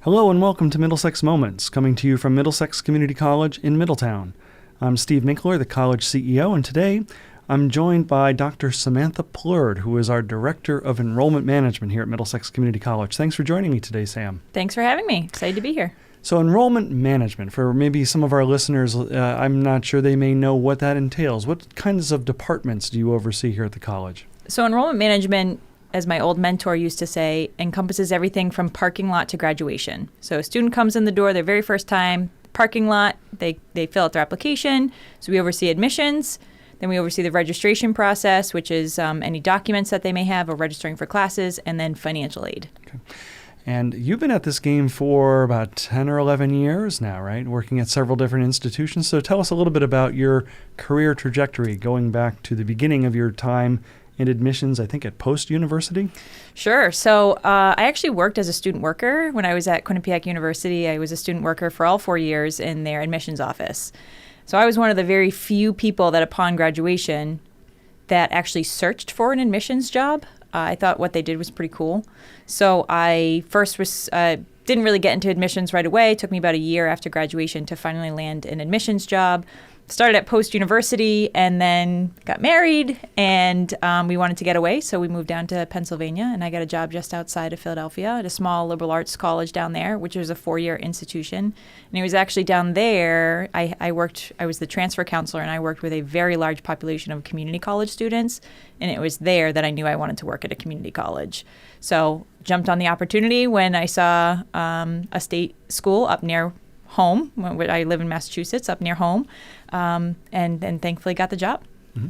Hello and welcome to Middlesex Moments, coming to you from Middlesex Community College in Middletown. I'm Steve Minkler, the college CEO, and today I'm joined by Dr. Samantha Plourd, who is our Director of Enrollment Management here at Middlesex Community College. Thanks for joining me today, Sam. Thanks for having me. Excited to be here. So enrollment management, for maybe some of our listeners, I'm not sure they may know what that entails. What kinds of departments do you oversee here at the college? So enrollment management, as my old mentor used to say, encompasses everything from parking lot to graduation. So a student comes in the door their very first time, parking lot, they fill out their application. So we oversee admissions. Then we oversee the registration process, which is any documents that they may have or registering for classes, and then financial aid. Okay. And you've been at this game for about 10 or 11 years now, right? Working at several different institutions. So tell us a little bit about your career trajectory going back to the beginning of your time in admissions, I think, at post-university? Sure. So I actually worked as a student worker when I was at Quinnipiac University. I was a student worker for all 4 years in their admissions office. So I was one of the very few people that upon graduation that actually searched for an admissions job. I thought what they did was pretty cool. So I first didn't really get into admissions right away. It took me about a year after graduation to finally land an admissions job. Started at post-university and then got married, and we wanted to get away, so we moved down to Pennsylvania, and I got a job just outside of Philadelphia at a small liberal arts college down there, which was a 4-year institution. And it was actually down there I was the transfer counselor, and I worked with a very large population of community college students, and it was there that I knew I wanted to work at a community college. So jumped on the opportunity when I saw a state school up near home. I live in Massachusetts, up near home, and thankfully got the job. Mm-hmm.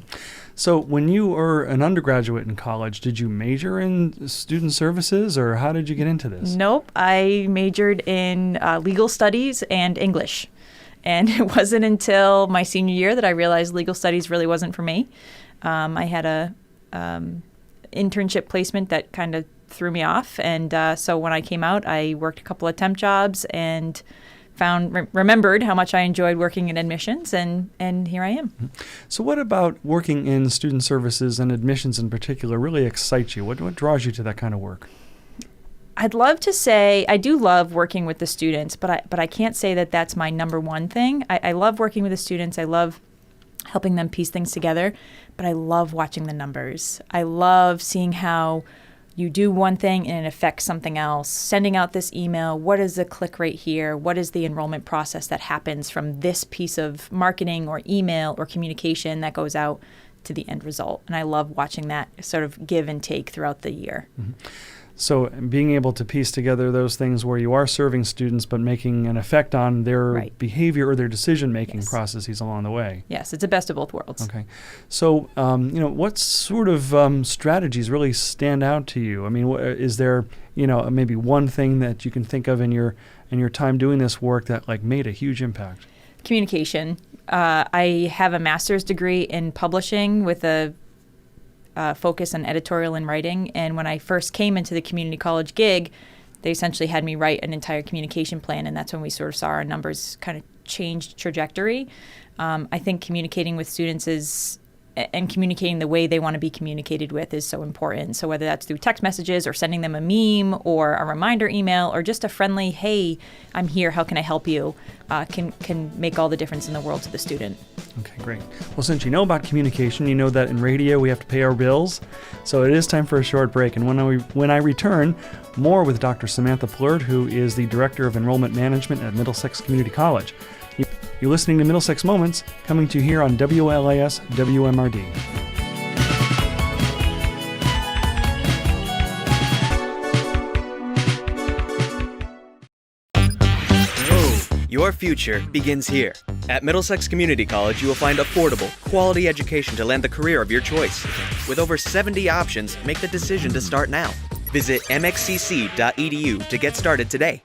So when you were an undergraduate in college, did you major in student services, or how did you get into this? Nope. I majored in legal studies and English. And it wasn't until my senior year that I realized legal studies really wasn't for me. I had a internship placement that kind of threw me off. And so when I came out, I worked a couple of temp jobs and remembered how much I enjoyed working in admissions, and here I am. So what about working in student services and admissions in particular really excites you? What draws you to that kind of work? I'd love to say I do love working with the students, but I can't say that that's my number one thing. I love working with the students. I love helping them piece things together, but I love watching the numbers. I love seeing how you do one thing and it affects something else. Sending out this email, what is the click rate here? What is the enrollment process that happens from this piece of marketing or email or communication that goes out to the end result? And I love watching that sort of give and take throughout the year. Mm-hmm. So being able to piece together those things where you are serving students but making an effect on their behavior or their decision-making processes along the way. Yes, it's the best of both worlds. Okay. So, what sort of strategies really stand out to you? I mean, is there, maybe one thing that you can think of in your time doing this work that made a huge impact? Communication. I have a master's degree in publishing with a focus on editorial and writing. And when I first came into the community college gig, they essentially had me write an entire communication plan, and that's when we sort of saw our numbers kind of change trajectory. I think communicating with students and communicating the way they want to be communicated with is so important. So whether that's through text messages or sending them a meme or a reminder email or just a friendly, hey, I'm here, how can I help you, can make all the difference in the world to the student. Okay, great. Well, since you know about communication, you know that in radio we have to pay our bills. So it is time for a short break. And when I return, more with Dr. Samantha Plourd, who is the Director of Enrollment Management at Middlesex Community College. You're listening to Middlesex Moments, coming to you here on WLAS WMRD. Your future begins here. At Middlesex Community College, you will find affordable, quality education to land the career of your choice. With over 70 options, make the decision to start now. Visit mxcc.edu to get started today.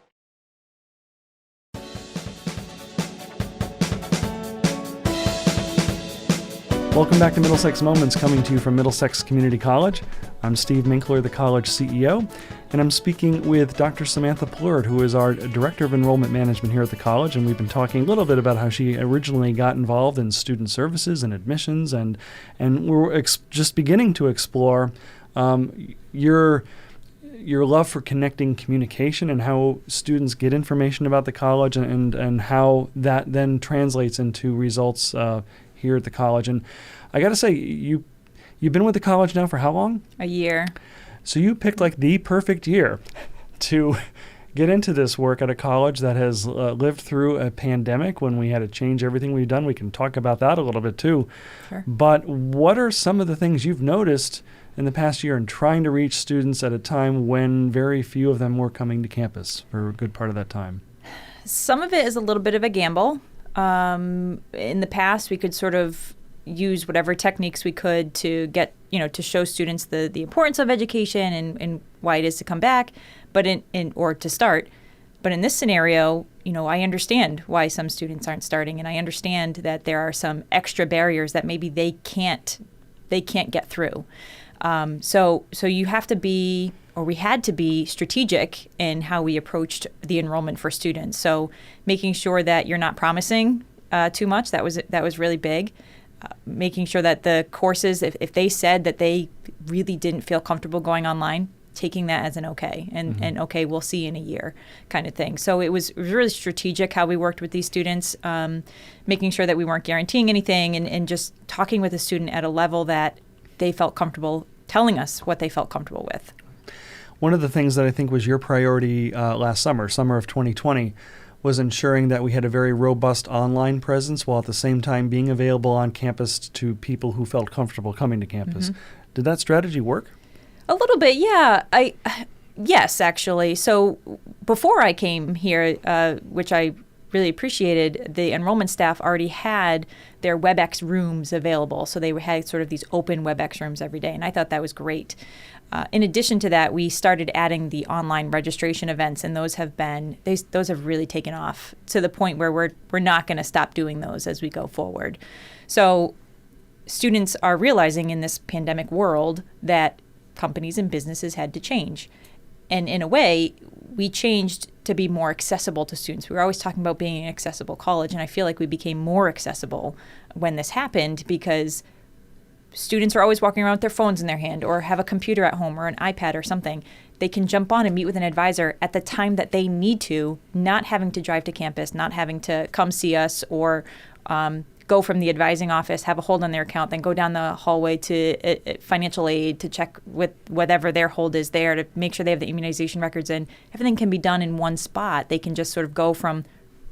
Welcome back to Middlesex Moments, coming to you from Middlesex Community College. I'm Steve Minkler, the college CEO, and I'm speaking with Dr. Samantha Plourd, who is our Director of Enrollment Management here at the college, and we've been talking a little bit about how she originally got involved in student services and admissions, and we're just beginning to explore your your love for connecting communication and how students get information about the college and how that then translates into results here at the college. And I got to say, you've been with the college now for how long? A year. So you picked like the perfect year to get into this work at a college that has lived through a pandemic when we had to change everything we've done. We can talk about that a little bit too. Sure. But what are some of the things you've noticed in the past year in trying to reach students at a time when very few of them were coming to campus for a good part of that time? Some of it is a little bit of a gamble. In the past, we could sort of use whatever techniques we could to get, to show students the importance of education and why it is to come back, but or to start. But in this scenario, I understand why some students aren't starting, and I understand that there are some extra barriers that maybe they can't get through. So you have to be, or we had to be, strategic in how we approached the enrollment for students. So making sure that you're not promising too much, that was really big. Making sure that the courses, if they said that they really didn't feel comfortable going online, taking that as an okay, and okay, we'll see in a year kind of thing. So it was really strategic how we worked with these students, making sure that we weren't guaranteeing anything and just talking with the student at a level that they felt comfortable telling us what they felt comfortable with. One of the things that I think was your priority last summer of 2020, was ensuring that we had a very robust online presence while at the same time being available on campus to people who felt comfortable coming to campus. Did that strategy work? A little bit, yeah. Yes, actually. So before I came here, which I really appreciated, the enrollment staff already had their WebEx rooms available. So they had sort of these open WebEx rooms every day, and I thought that was great. In addition to that, we started adding the online registration events, and those have really taken off to the point where we're not going to stop doing those as we go forward. So students are realizing in this pandemic world that companies and businesses had to change. And in a way, we changed to be more accessible to students. We were always talking about being an accessible college, and I feel like we became more accessible when this happened because students are always walking around with their phones in their hand or have a computer at home or an iPad or something. They can jump on and meet with an advisor at the time that they need to, not having to drive to campus, not having to come see us or go from the advising office, have a hold on their account, then go down the hallway to financial aid to check with whatever their hold is there to make sure they have the immunization records in. Everything can be done in one spot. They can just sort of go from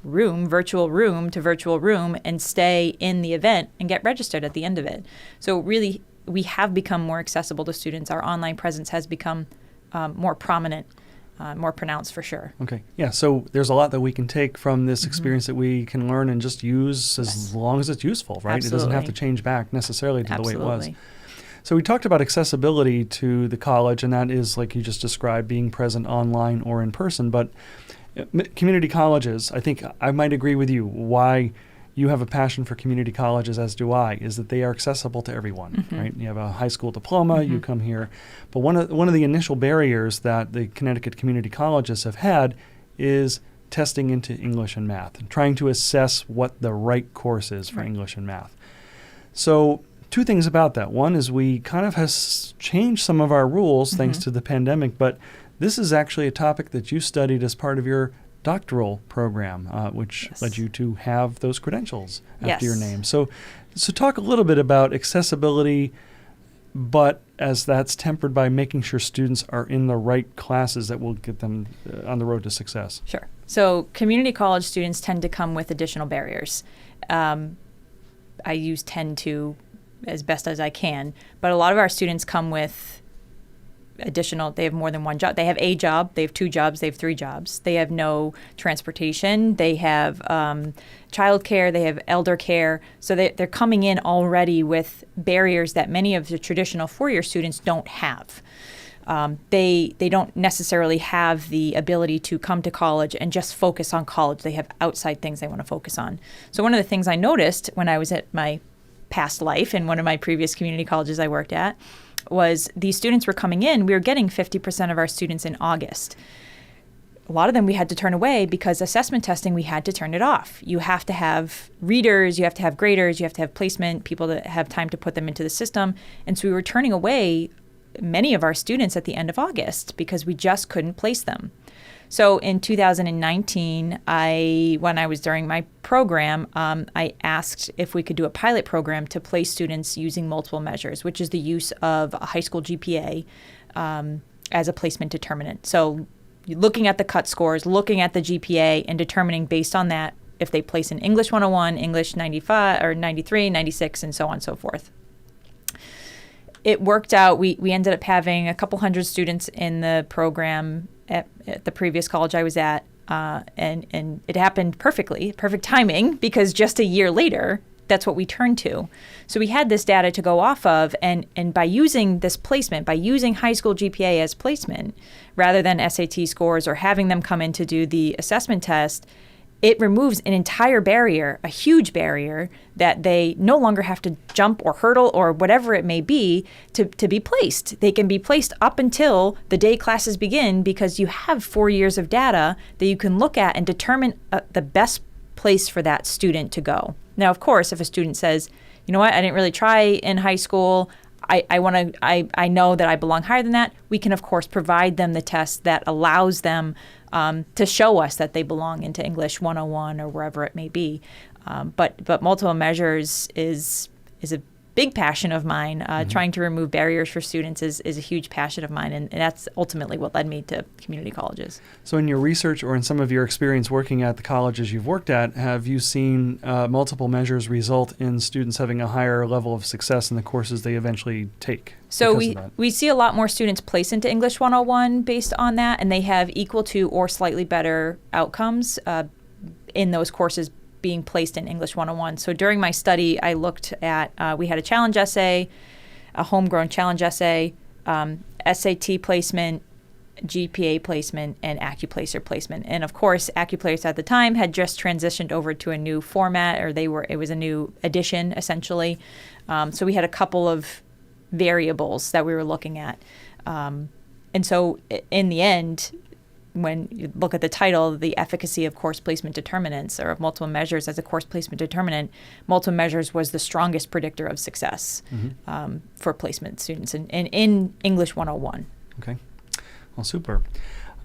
virtual room to virtual room and stay in the event and get registered at the end of it. So really, we have become more accessible to students. Our online presence has become more prominent, more pronounced for sure. Okay. Yeah. So there's a lot that we can take from this experience that we can learn and just use as long as it's useful, right? Absolutely. It doesn't have to change back necessarily to the way it was. Absolutely. So we talked about accessibility to the college, and that is, like you just described, being present online or in person. But community colleges, I think I might agree with you. Why you have a passion for community colleges, as do I, is that they are accessible to everyone, right? You have a high school diploma, you come here. But one of the initial barriers that the Connecticut community colleges have had is testing into English and math, and trying to assess what the right course is for English and math. So two things about that. One is we kind of has changed some of our rules thanks to the pandemic, but this is actually a topic that you studied as part of your doctoral program, which led you to have those credentials after your name. So talk a little bit about accessibility, but as that's tempered by making sure students are in the right classes that will get them on the road to success. Sure. So community college students tend to come with additional barriers. I use tend to as best as I can, but a lot of our students come with they have more than one job. They have a job, they have two jobs, they have three jobs. They have no transportation, they have childcare, they have elder care. So they're coming in already with barriers that many of the traditional four-year students don't have. They don't necessarily have the ability to come to college and just focus on college. They have outside things they want to focus on. So one of the things I noticed when I was at my past life in one of my previous community colleges I worked at was these students were coming in. We were getting 50% of our students in August. A lot of them we had to turn away because assessment testing, we had to turn it off. You have to have readers, you have to have graders, you have to have placement, people that have time to put them into the system. And so we were turning away many of our students at the end of August because we just couldn't place them. So in 2019, when I was during my program, I asked if we could do a pilot program to place students using multiple measures, which is the use of a high school GPA as a placement determinant. So looking at the cut scores, looking at the GPA, and determining based on that if they place in English 101, English 95 or 93, 96, and so on and so forth. It worked out. We ended up having a couple hundred students in the program at the previous college I was at, and it happened perfectly, perfect timing, because just a year later, that's what we turned to. So we had this data to go off of, and by using this placement, by using high school GPA as placement, rather than SAT scores or having them come in to do the assessment test, it removes an entire barrier, a huge barrier, that they no longer have to jump or hurdle or whatever it may be to be placed. They can be placed up until the day classes begin because you have 4 years of data that you can look at and determine the best place for that student to go. Now, of course, if a student says, you know what, I didn't really try in high school, I know that I belong higher than that, we can, of course, provide them the test that allows them to show us that they belong into English 101 or wherever it may be. But multiple measures is a big passion of mine. Trying to remove barriers for students is a huge passion of mine, and that's ultimately what led me to community colleges. So in your research or in some of your experience working at the colleges you've worked at, have you seen multiple measures result in students having a higher level of success in the courses they eventually take? So we see a lot more students place into English 101 based on that, and they have equal to or slightly better outcomes in those courses being placed in English 101. So during my study, I looked at, we had a challenge essay, a homegrown challenge essay, SAT placement, GPA placement, and AccuPlacer placement. And of course, AccuPlacer at the time had just transitioned over to a new format, or it was a new edition, essentially. So we had a couple of variables that we were looking at. And so in the end, when you look at the title, the efficacy of course placement determinants, or of multiple measures as a course placement determinant, multiple measures was the strongest predictor of success for placement students in English 101. Okay. Well, super.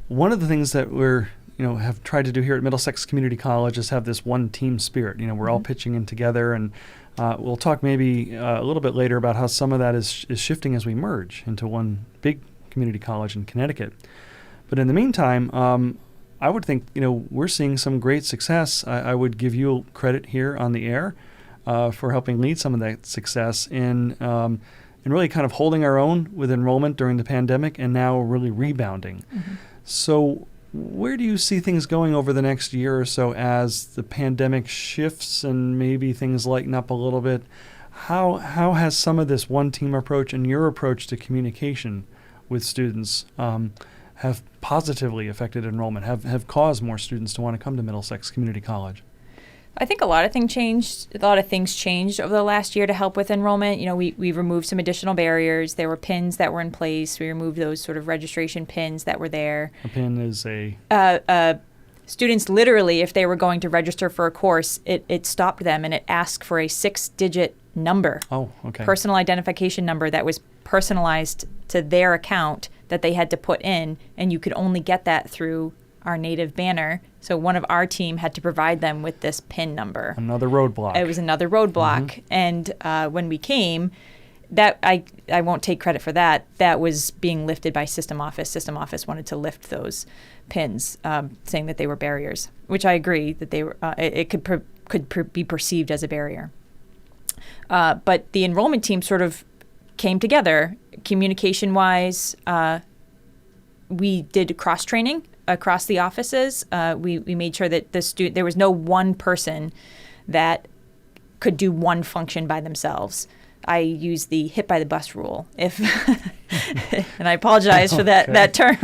One of the things that we're have tried to do here at Middlesex Community College is have this one team spirit. We're all pitching in together, and we'll talk maybe a little bit later about how some of that is shifting as we merge into one big community college in Connecticut. But in the meantime, I would think, we're seeing some great success. I would give you credit here on the air for helping lead some of that success in really kind of holding our own with enrollment during the pandemic and now really rebounding. So where do you see things going over the next year or so as the pandemic shifts and maybe things lighten up a little bit? How has some of this one team approach and your approach to communication with students have positively affected enrollment, have caused more students to want to come to Middlesex Community College? I think a lot of things changed over the last year to help with enrollment. We removed some additional barriers. There were pins that were in place. We removed those sort of registration pins that were there. A pin is a... Students literally, if they were going to register for a course, it stopped them and it asked for a 6-digit number. Oh, okay. Personal identification number that was personalized to their account that they had to put in, and you could only get that through our native banner. So one of our team had to provide them with this PIN number. Another roadblock. It was another roadblock. And when we came, that I won't take credit for that. That was being lifted by System Office. System Office wanted to lift those pins, saying that they were barriers, which I agree that they were. It could be perceived as a barrier. But the enrollment team sort of came together communication-wise. We did cross-training across the offices. We made sure that there was no one person that could do one function by themselves. I use the hit by the bus rule. And I apologize for that term.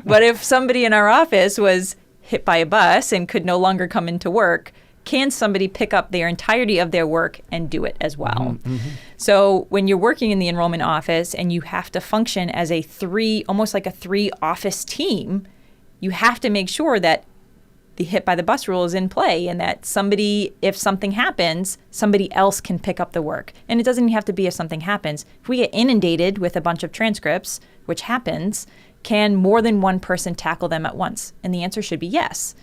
But if somebody in our office was hit by a bus and could no longer come into work, can somebody pick up their entirety of their work and do it as well? So when you're working in the enrollment office and you have to function as almost like a 3 office team, you have to make sure that the hit by the bus rule is in play, and that if something happens, somebody else can pick up the work. And it doesn't even have to be if something happens. If we get inundated with a bunch of transcripts, which happens, can more than one person tackle them at once? And the answer should be yes.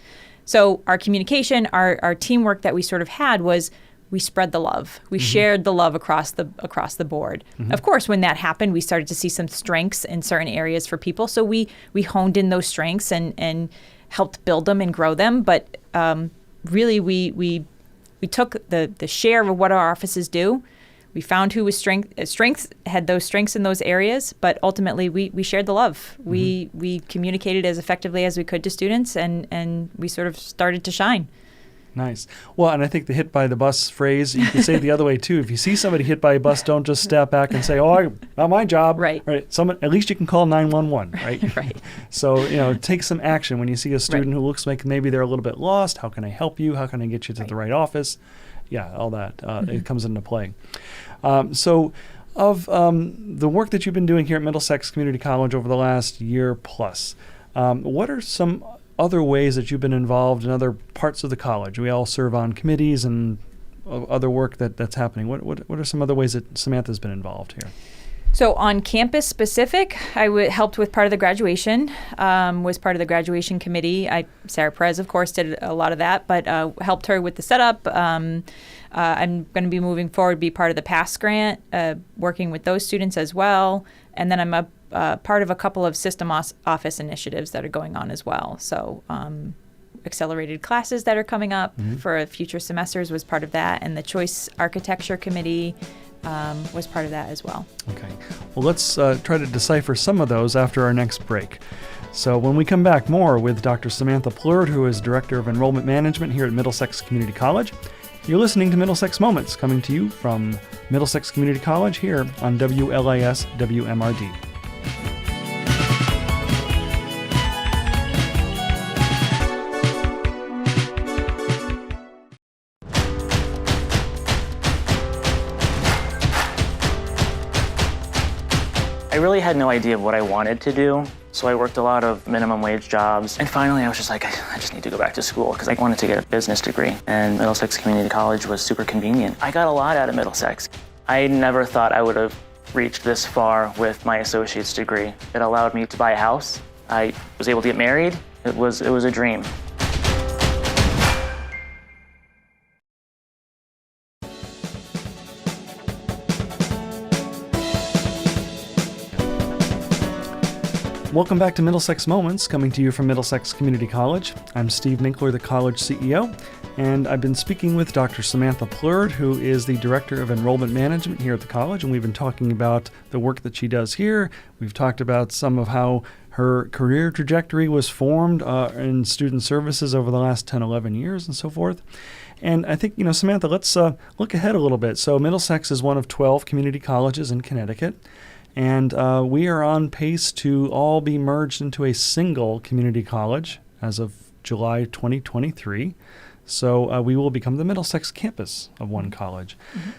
So our communication, our teamwork that we sort of had was we spread the love. We shared the love across the board. Of course, when that happened, we started to see some strengths in certain areas for people. So we honed in those strengths and helped build them and grow them. But really, we took the share of what our offices do. We found who was had those strengths in those areas, but ultimately we shared the love. We communicated as effectively as we could to students, and we sort of started to shine. Nice. Well, and I think the hit by the bus phrase, you can say it the other way too. If you see somebody hit by a bus, don't just step back and say, not my job. Right. At least you can call 911, right? Right. So, take some action when you see a student who looks like maybe they're a little bit lost. How can I help you? How can I get you to the right office? Yeah, all that. It comes into play. So of the work that you've been doing here at Middlesex Community College over the last year plus, what are some other ways that you've been involved in other parts of the college? We all serve on committees and other work that's happening. What are some other ways that Samantha's been involved here? So on campus specific, I helped with part of the graduation, was part of the graduation committee. Sarah Perez, of course, did a lot of that, but helped her with the setup. I'm going to be moving forward, be part of the PASS grant, working with those students as well. And then I'm a part of a couple of system office initiatives that are going on as well. So accelerated classes that are coming up for future semesters was part of that. And the Choice Architecture Committee was part of that as well. Okay. Well, let's try to decipher some of those after our next break. So when we come back, more with Dr. Samantha Plourd, who is Director of Enrollment Management here at Middlesex Community College. You're listening to Middlesex Moments, coming to you from Middlesex Community College here on WLIS WMRD. I really had no idea of what I wanted to do, so I worked a lot of minimum wage jobs. And finally, I was just like, I just need to go back to school because I wanted to get a business degree. And Middlesex Community College was super convenient. I got a lot out of Middlesex. I never thought I would have reached this far with my associate's degree. It allowed me to buy a house. I was able to get married. It was a dream. Welcome back to Middlesex Moments, coming to you from Middlesex Community College. I'm Steve Minkler, the college CEO, and I've been speaking with Dr. Samantha Plourd, who is the Director of Enrollment Management here at the college, and we've been talking about the work that she does here. We've talked about some of how her career trajectory was formed in student services over the last 10, 11 years and so forth. And I think, Samantha, let's look ahead a little bit. So Middlesex is one of 12 community colleges in Connecticut. And we are on pace to all be merged into a single community college as of July 2023. So we will become the Middlesex campus of one college.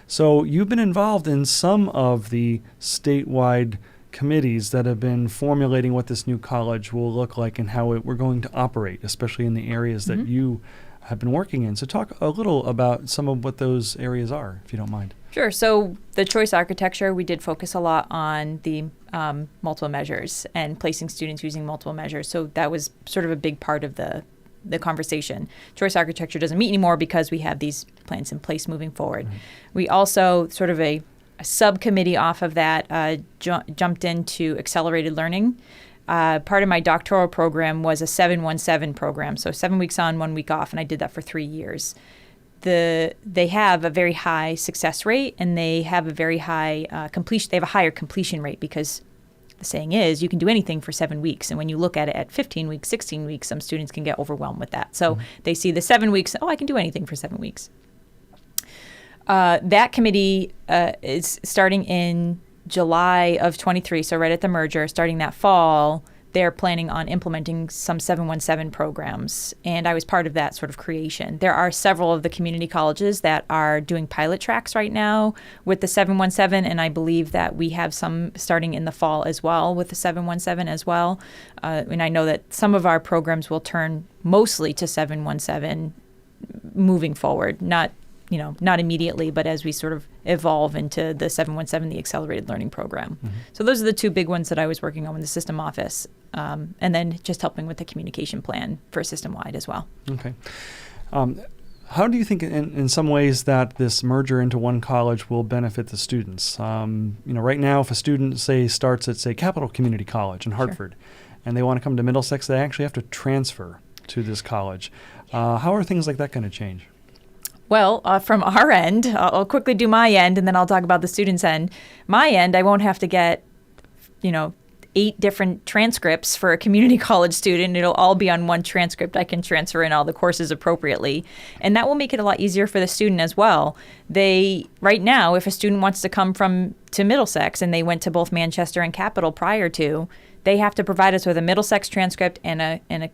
So you've been involved in some of the statewide committees that have been formulating what this new college will look like and how we're going to operate, especially in the areas that you have been working in. So talk a little about some of what those areas are, if you don't mind. Sure. So the choice architecture, we did focus a lot on the multiple measures and placing students using multiple measures. So that was sort of a big part of the conversation. Choice architecture doesn't meet anymore because we have these plans in place moving forward. We also sort of a subcommittee off of that jumped into accelerated learning. Part of my doctoral program was a 7-1-7 program, so 7 weeks on, 1 week off, and I did that for 3 years. They have a very high success rate, and they have a very high completion. They have a higher completion rate because the saying is you can do anything for 7 weeks, and when you look at it at 15 weeks, 16 weeks, some students can get overwhelmed with that. So they see the 7 weeks. I can do anything for 7 weeks. That committee is starting in July of 23, so right at the merger, starting that fall. they're planning on implementing some 717 programs, and I was part of that sort of creation. There are several of the community colleges that are doing pilot tracks right now with the 717, and I believe that we have some starting in the fall as well with the 717 as well. And I know that some of our programs will turn mostly to 717 moving forward, not immediately, but as we sort of evolve into the 717, the accelerated learning program. Mm-hmm. So those are the two big ones that I was working on in the system office. And then just helping with the communication plan for system-wide as well. Okay. How do you think in some ways that this merger into one college will benefit the students? Right now, if a student, say, starts at, say, Capital Community College in Hartford, and they want to come to Middlesex, they actually have to transfer to this college. How are things like that going to change? Well, from our end, I'll quickly do my end, and then I'll talk about the students' end. My end, I won't have to get, 8 different transcripts for a community college student. It'll all be on one transcript. I can transfer in all the courses appropriately. And that will make it a lot easier for the student as well. Right now, if a student wants to come to Middlesex and they went to both Manchester and Capital prior to, they have to provide us with a Middlesex transcript and a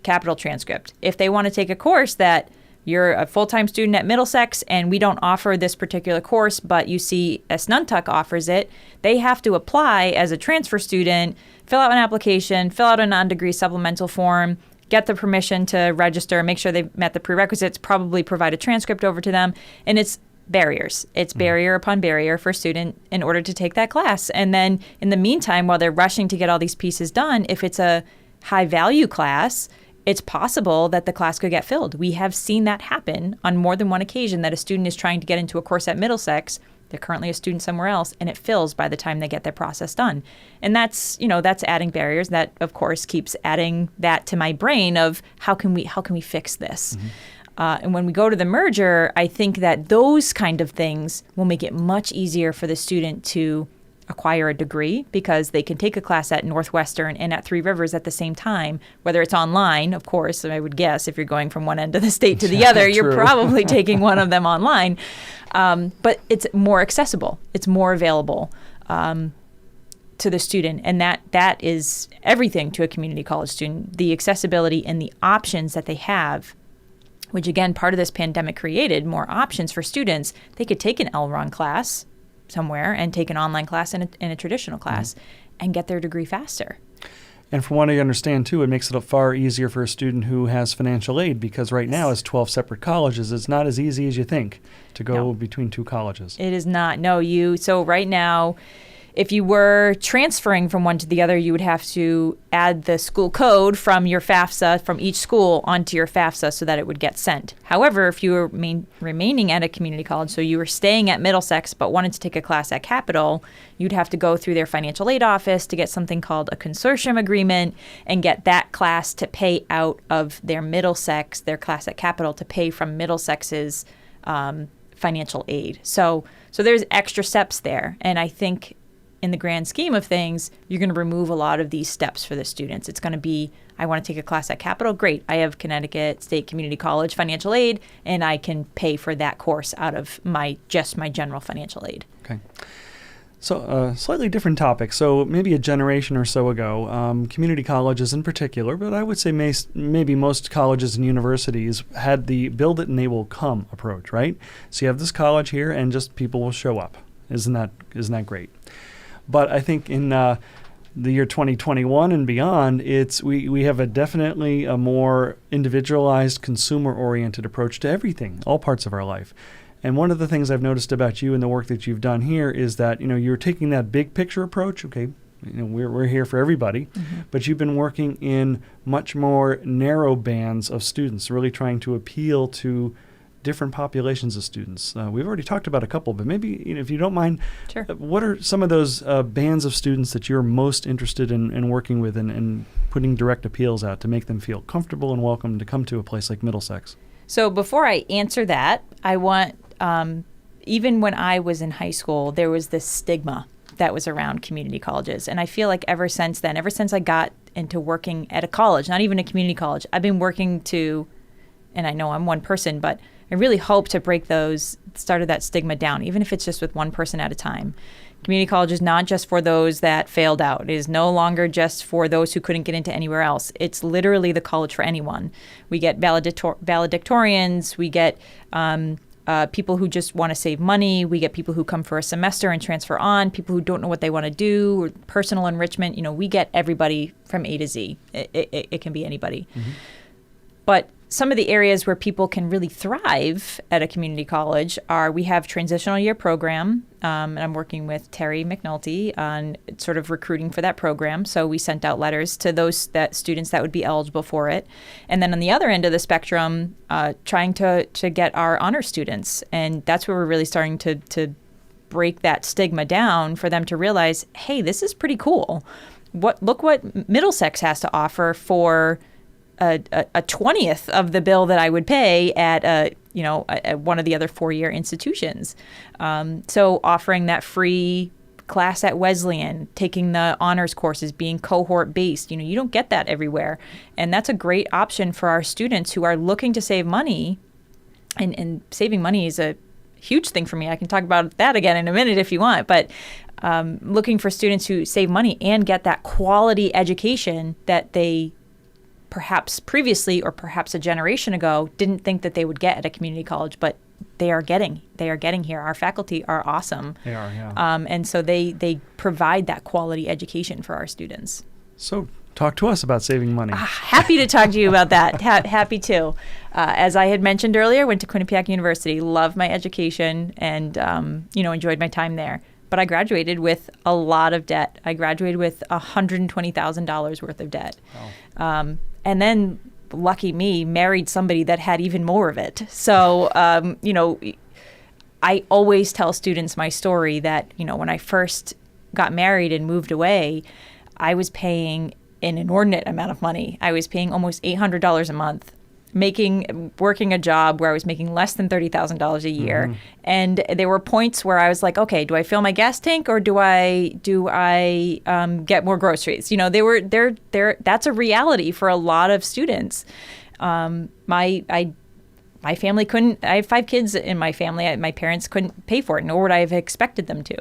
Capital transcript. If they want to take a course that you're a full-time student at Middlesex and we don't offer this particular course, but you see Snuntuck offers it, they have to apply as a transfer student, fill out an application, fill out a non-degree supplemental form, get the permission to register, make sure they've met the prerequisites, probably provide a transcript over to them. And it's barriers. It's barrier upon barrier for a student in order to take that class. And then in the meantime, while they're rushing to get all these pieces done, if it's a high-value class, it's possible that the class could get filled. We have seen that happen on more than one occasion, that a student is trying to get into a course at Middlesex, they're currently a student somewhere else, and it fills by the time they get their process done. And that's adding barriers. That, of course, keeps adding that to my brain of how can we fix this? Mm-hmm. And when we go to the merger, I think that those kind of things will make it much easier for the student to acquire a degree, because they can take a class at Northwestern and at Three Rivers at the same time, whether it's online, of course. I would guess if you're going from one end of the state to the other, you're probably taking one of them online. But it's more accessible. It's more available to the student. And that is everything to a community college student, the accessibility and the options that they have, which, again, part of this pandemic created more options for students. They could take an LRON class somewhere and take an online class and a traditional class and get their degree faster. And from what I understand, too, it makes it far easier for a student who has financial aid, because right now, as 12 separate colleges, it's not as easy as you think to go between 2 colleges. It is not. No, so right now, if you were transferring from one to the other, you would have to add the school code from your FAFSA, from each school, onto your FAFSA so that it would get sent. However, if you were remaining at a community college, so you were staying at Middlesex but wanted to take a class at Capital, you'd have to go through their financial aid office to get something called a consortium agreement and get that class to pay out of their Middlesex, their class at Capital, to pay from Middlesex's financial aid. So there's extra steps there. And I think in the grand scheme of things, you're going to remove a lot of these steps for the students. It's going to be, I want to take a class at Capital. Great. I have Connecticut State Community College financial aid, and I can pay for that course out of my general financial aid. Okay. So slightly different topic. So maybe a generation or so ago, community colleges in particular, but I would say maybe most colleges and universities had the build it and they will come approach, right? So you have this college here and just people will show up. Isn't that great? But I think in the year 2021 and beyond, we have definitely a more individualized, consumer-oriented approach to everything, all parts of our life. And one of the things I've noticed about you and the work that you've done here is that you're taking that big picture approach. Okay, we're here for everybody, but you've been working in much more narrow bands of students, really trying to appeal to different populations of students. We've already talked about a couple, but maybe if you don't mind, sure. What are some of those bands of students that you're most interested in working with and putting direct appeals out to make them feel comfortable and welcome to come to a place like Middlesex? So before I answer that, I want, even when I was in high school, there was this stigma that was around community colleges. And I feel like ever since I got into working at a college, not even a community college, I've been working and I know I'm one person, but I really hope to started that stigma down, even if it's just with one person at a time. Community college is not just for those that failed out. It is no longer just for those who couldn't get into anywhere else. It's literally the college for anyone. We get valedictorians. We get people who just want to save money. We get people who come for a semester and transfer on, people who don't know what they want to do, or personal enrichment. We get everybody from A to Z. It can be anybody. But some of the areas where people can really thrive at a community college are, we have transitional year program, and I'm working with Terry McNulty on sort of recruiting for that program. So we sent out letters to those students that would be eligible for it. And then on the other end of the spectrum, trying to get our honor students. And that's where we're really starting to break that stigma down for them to realize, hey, this is pretty cool. Look what Middlesex has to offer for a 20th of the bill that I would pay at one of the other four-year institutions. So offering that free class at Wesleyan, taking the honors courses, being cohort-based, you don't get that everywhere. And that's a great option for our students who are looking to save money. And saving money is a huge thing for me. I can talk about that again in a minute if you want. But looking for students who save money and get that quality education that they perhaps previously or perhaps a generation ago didn't think that they would get at a community college, but they are getting here. Our faculty are awesome. They are, yeah. And so they provide that quality education for our students. So talk to us about saving money. Happy to talk to you about that. Happy to. As I had mentioned earlier, went to Quinnipiac University, loved my education, and enjoyed my time there. But I graduated with a lot of debt. I graduated with $120,000 worth of debt. Wow. And then, lucky me, married somebody that had even more of it. So, I always tell students my story that, when I first got married and moved away, I was paying an inordinate amount of money. I was paying almost $800 a month, working a job where I was making less than $30,000 a year. And there were points where I was like, okay, do I fill my gas tank or do I get more groceries? That's a reality for a lot of students. My family couldn't. I have 5 kids in my family. My parents couldn't pay for it, nor would I have expected them to.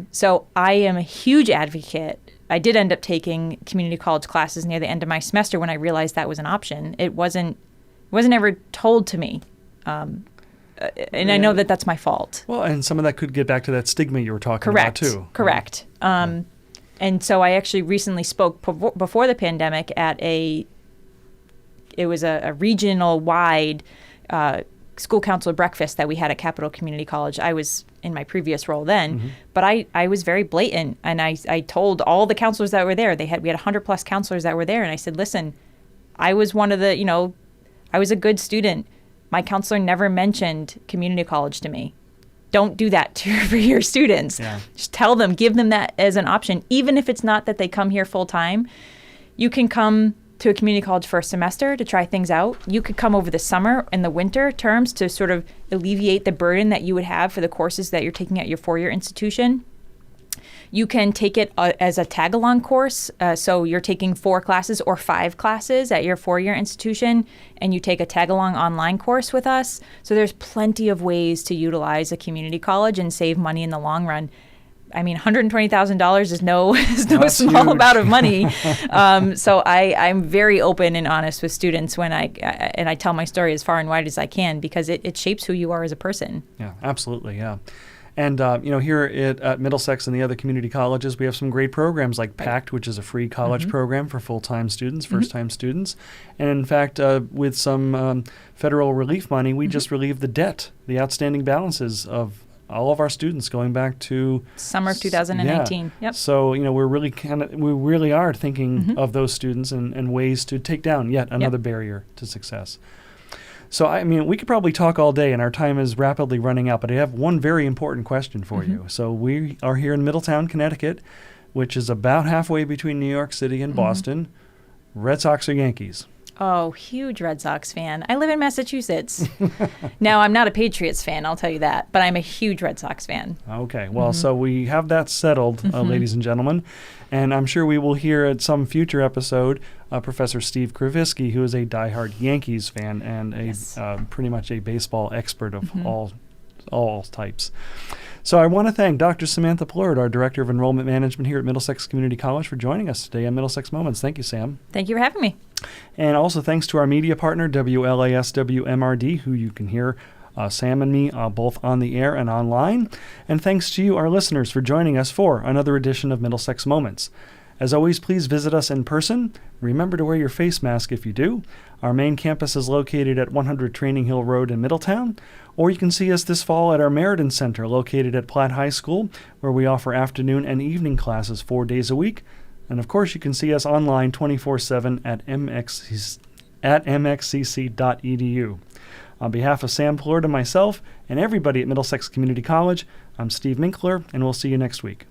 So I am a huge advocate. I did end up taking community college classes near the end of my semester when I realized that was an option. It wasn't ever told to me. And I know that that's my fault. Well, and some of that could get back to that stigma you were talking about too. Correct. And so I actually recently spoke before the pandemic at it was a regional wide school counselor breakfast that we had at Capital Community College. I was in my previous role then, but I was very blatant, and I told all the counselors that were there, we had 100+ counselors that were there, and I said, listen, I was one of the, I was a good student. My counselor never mentioned community college to me. Don't do that for your students. Yeah. Just tell them, give them that as an option, even if it's not that they come here full time. You can come to a community college for a semester to try things out. You could come over the summer and the winter terms to sort of alleviate the burden that you would have for the courses that you're taking at your four-year institution. You can take it as a tag-along course. So you're taking 4 classes or 5 classes at your four-year institution, and you take a tag-along online course with us. So there's plenty of ways to utilize a community college and save money in the long run. I mean, $120,000 is no small huge amount of money. So I'm very open and honest with students when I tell my story as far and wide as I can, because it shapes who you are as a person. Yeah, absolutely. Yeah. And, here at Middlesex and the other community colleges, we have some great programs like PACT, which is a free college program for full-time students, first-time students. And in fact, with some federal relief money, we just relieved the outstanding balances of all of our students going back to summer of 2019. Yeah. Yep. So, we really are thinking of those students and ways to take down yet another barrier to success. So, we could probably talk all day, and our time is rapidly running out, but I have one very important question for you. So we are here in Middletown, Connecticut, which is about halfway between New York City and Boston. Red Sox or Yankees? Oh, huge Red Sox fan. I live in Massachusetts. Now, I'm not a Patriots fan, I'll tell you that, but I'm a huge Red Sox fan. Okay. Well, so we have that settled, ladies and gentlemen. And I'm sure we will hear at some future episode Professor Steve Kravisky, who is a diehard Yankees fan and pretty much a baseball expert of all types. So I want to thank Dr. Samantha Plourd, our Director of Enrollment Management here at Middlesex Community College, for joining us today on Middlesex Moments. Thank you, Sam. Thank you for having me. And also thanks to our media partner, WLAS-WMRD, who you can hear Sam and me both on the air and online. And thanks to you, our listeners, for joining us for another edition of Middlesex Moments. As always, please visit us in person. Remember to wear your face mask if you do. Our main campus is located at 100 Training Hill Road in Middletown, or you can see us this fall at our Meriden Center located at Platt High School, where we offer afternoon and evening classes 4 days a week. And of course, you can see us online 24/7 at mxcc.edu. On behalf of Sam Plourd and myself and everybody at Middlesex Community College, I'm Steve Minkler, and we'll see you next week.